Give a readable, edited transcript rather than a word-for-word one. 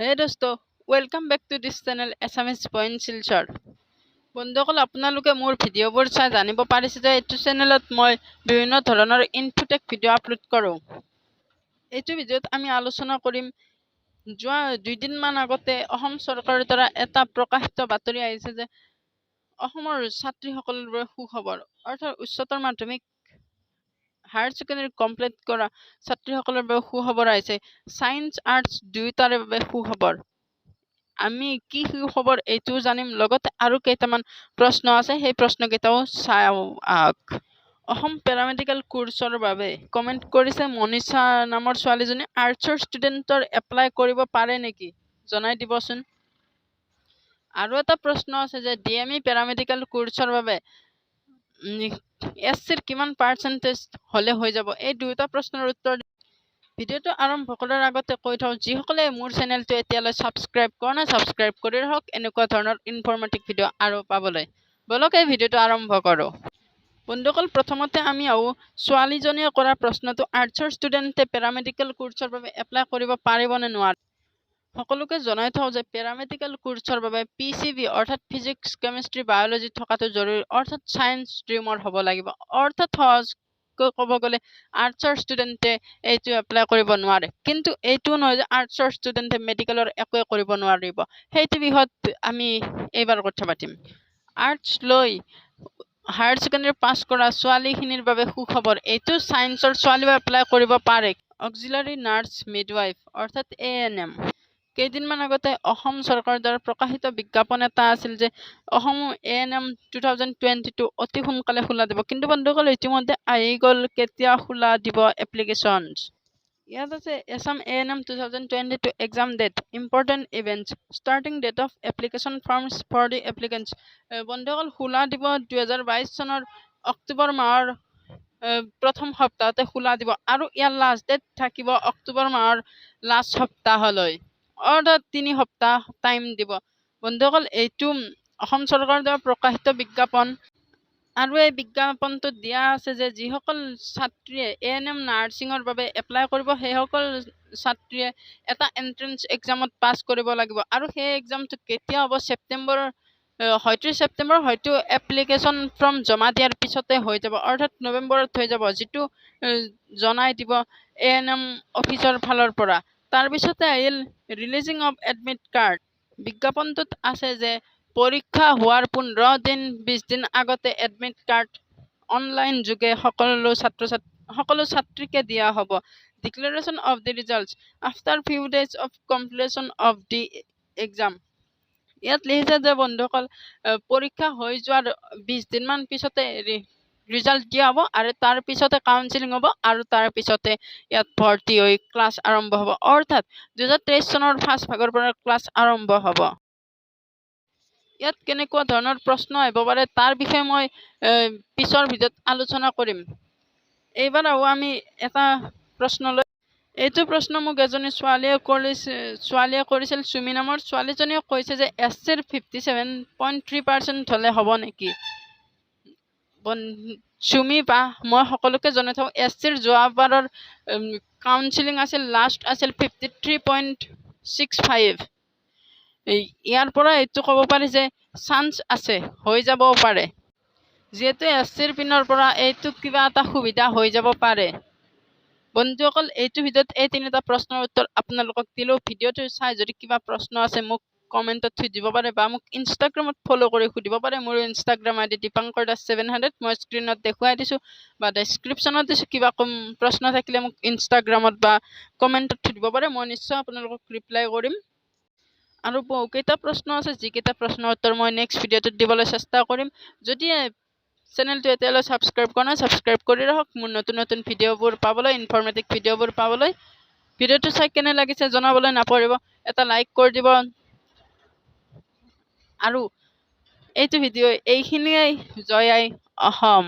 Hey dosto, welcome back to this channel SMS Point Silchar. বন্ধুসকল আপোনালোকে মোৰ ভিডিঅ'বোৰ চাই জানিব পাৰিছে যে এইটো চেনেলত মই বিভিন্ন ধৰণৰ ইনফোটেক ভিডিঅ' আপলোড কৰোঁ। এইটো ভিডিঅ'ত আমি আলোচনা কৰিম যোৱা 2 দিনমান আগতে অসম চৰকাৰৰ দ্বাৰা এটা প্ৰকাশিত বাতৰি আহিছে যে অসমৰ ছাত্ৰীসকলৰ বাবে সুখবৰ, অৰ্থাৎ উচ্চতৰ মাধ্যমিক হায়াৰ ছেকেণ্ডাৰী কমপ্লিট কৰা ছাত্ৰীসকলৰ বাবে সুখবৰ আহিছে। সায়েন্স আৰ্টছ দুয়োটাৰে বাবে সুখবৰ। আমি কি সুখবৰ এইটো জানিম, লগতে আৰু কেইটামান প্ৰশ্ন আছে, সেই প্ৰশ্নকেইটাও চাওঁ আহক। অসম পেৰামেডিকেল কোৰ্চৰ বাবে কমেণ্ট কৰিছে মনীষা নামৰ ছোৱালীজনী। আৰ্টছৰ ষ্টুডেণ্টৰ এপ্লাই কৰিব পাৰে নেকি, জনাই দিবচোন। আৰু এটা প্ৰশ্ন আছে যে DME পেৰামেডিকেল কোৰ্চৰ বাবে SCৰ কিমান পাৰ্চেণ্টেজ হ'লে হৈ যাব। এই দুটা প্ৰশ্নৰ উত্তৰ ভিডিঅ'টো আৰম্ভ কৰাৰ আগতে কৈ থওঁ, যিসকলে মোৰ চেনেলটো এতিয়ালৈ ছাবস্ক্ৰাইব কৰা নাই ছাবস্ক্ৰাইব কৰি ৰাখক এনেকুৱা ধৰণৰ ইনফৰ্মেটিভ ভিডিঅ' আৰু পাবলৈ। বলক এই ভিডিঅ'টো আৰম্ভ কৰোঁ। বন্ধুসকল, প্ৰথমতে আমি আহোঁ ছোৱালীজনীয়ে কৰা প্ৰশ্নটো, আৰ্টছৰ ষ্টুডেণ্টে পেৰামেডিকেল কোৰ্চৰ বাবে এপ্লাই কৰিব পাৰিব নে নোৱাৰে। সকলোকে জনাই থওঁ যে পেৰামেডিকেল কোৰ্চৰ বাবে PCB অৰ্থাৎ ফিজিক্স কেমেষ্ট্ৰি বায়'লজি থকাটো জৰুৰী, অৰ্থাৎ ছায়েন্স ষ্ট্ৰীমৰ হ'ব লাগিব। অৰ্থাৎ সহজকৈ ক'ব গ'লে আৰ্টছৰ ষ্টুডেণ্টে এইটো এপ্লাই কৰিব নোৱাৰে, কিন্তু এইটো নহয় যে আৰ্টছৰ ষ্টুডেণ্টে মেডিকেলৰ একোৱে কৰিব নোৱাৰিব। সেইটো বিষয়ত আমি এইবাৰ কথা পাতিম। আৰ্টছ লৈ হায়াৰ ছেকেণ্ডাৰী পাছ কৰা ছোৱালীখিনিৰ বাবে সুখবৰ, এইটো ছায়েন্সৰ ছোৱালীও এপ্লাই কৰিব পাৰে। অক্সিলাৰী নাৰ্ছ মিডৱাইফ অৰ্থাৎ ANM। কেইদিনমান আগতে অসম চৰকাৰৰ দ্বাৰা প্ৰকাশিত বিজ্ঞাপন এটা আছিল যে অসম ANM 2022 অতি সোনকালে খোলা দিব, কিন্তু বন্ধুসকল ইতিমধ্যে আহি গ'ল কেতিয়া খোলা দিব এপ্লিকেশ্যন। ইয়াত আছে ASSAM ANM 2022 exam date, important events, starting date of application forms for the applicants. বন্ধুসকল খোলা দিব 2022 চনৰ অক্টোবৰ মাহৰ প্ৰথম সপ্তাহতে খোলা দিব, আৰু ইয়াৰ লাষ্ট ডেট থাকিব অক্টোবৰ মাহৰ লাষ্ট সপ্তাহলৈ, অৰ্থাৎ 3 সপ্তাহ টাইম দিব। বন্ধুসকল এইটো অসম চৰকাৰৰ দ্বাৰা প্ৰকাশিত বিজ্ঞাপন, আৰু এই বিজ্ঞাপনটোত দিয়া আছে যে যিসকল ছাত্ৰীয়ে ANM নাৰ্ছিঙৰ বাবে এপ্লাই কৰিব সেইসকল ছাত্ৰীয়ে এটা এণ্ট্ৰেন্স এক্সামত পাছ কৰিব লাগিব, আৰু সেই এক্সামটো কেতিয়া হ'ব, হয়তো ছেপ্টেম্বৰ, হয়তো এপ্লিকেশ্যন ফৰ্ম জমা দিয়াৰ পিছতে হৈ যাব, অৰ্থাৎ নৱেম্বৰত হৈ যাব, যিটো জনাই দিব ANM অফিচৰ ফালৰ পৰা। তাৰপিছতে আহিল ৰিলিজিং অফ এডমিট কাৰ্ড। বিজ্ঞাপনটোত আছে যে পৰীক্ষা হোৱাৰ 15 দিন 20 দিন আগতে এডমিট কাৰ্ড অনলাইন যোগে সকলো ছাত্ৰীকে দিয়া হ'ব। Declaration of the results after few days of completion of the exam. ইয়াত লিখিছে যে বন্ধুসকল পৰীক্ষা হৈ যোৱাৰ 20 দিনমান পিছতে ৰিজাল্ট দিয়া হ'ব, আৰু তাৰ পিছতে কাউন্সিলিং হ'ব, আৰু তাৰ পিছতে ইয়াত ভৰ্তি হৈ ক্লাছ আৰম্ভ হ'ব, অৰ্থাৎ 2023 চনৰ ফাৰ্ষ্ট ভাগৰ পৰা ক্লাছ আৰম্ভ হ'ব। ইয়াত কেনেকুৱা ধৰণৰ প্ৰশ্ন আহিব পাৰে তাৰ বিষয়ে মই পিছৰ ভিডিঅ'ত আলোচনা কৰিম। এইবাৰ আহোঁ আমি এটা প্ৰশ্নলৈ। এইটো প্ৰশ্ন মোক এজনী ছোৱালীয়ে কৰিছিল, চুমি নামৰ ছোৱালীজনীয়ে কৈছে যে SCৰ 57.3% হ'লে হ'ব নেকি। চুমি বা মই সকলোকে জনাই থওঁ, SCৰ যোৱাবাৰৰ কাউন্সিলিং আছিল, লাষ্ট আছিল 53.65। ইয়াৰ পৰা এইটো ক'ব পাৰি যে চান্স আছে, হৈ যাবও পাৰে, যিহেতু SCৰ পিনৰ পৰা এইটো কিবা এটা সুবিধা হৈ যাব পাৰে। বন্ধুসকল এইটো ভিডিঅ'ত এই 3টা প্ৰশ্নৰ উত্তৰ আপোনালোকক দিলোঁ। ভিডিঅ'টো চাই যদি কিবা প্ৰশ্ন আছে মোক কমেণ্টত সুধিব পাৰে, বা মোক ইনষ্টাগ্ৰামত ফ'ল' কৰি সুধিব পাৰে। মোৰ ইনষ্টাগ্ৰাম ID dipankar-700, মই স্ক্ৰীণত দেখুৱাই দিছোঁ বা ডেছক্ৰিপশ্যনত দিছোঁ। কিবা প্ৰশ্ন থাকিলে মোক ইনষ্টাগ্ৰামত বা কমেণ্টত সুধিব পাৰে, মই নিশ্চয় আপোনালোকক ৰিপ্লাই কৰিম। আৰু বহুকেইটা প্ৰশ্ন আছে, যিকেইটা প্ৰশ্নৰ উত্তৰ মই নেক্সট ভিডিঅ'টোত দিবলৈ চেষ্টা কৰিম। যদি চেনেলটো এতিয়ালৈ ছাবস্ক্ৰাইব কৰা নাই ছাবস্ক্ৰাইব কৰি ৰাখক, মোৰ নতুন নতুন ভিডিঅ'বোৰ পাবলৈ, ইনফৰ্মেটিভ ভিডিঅ'বোৰ পাবলৈ। ভিডিঅ'টো চাই কেনে লাগিছে জনাবলৈ নাপাহৰিব, এটা লাইক কৰি দিব। আৰু এইটো ভিডিঅ' এইখিনিয়েই। জয় আই অসম।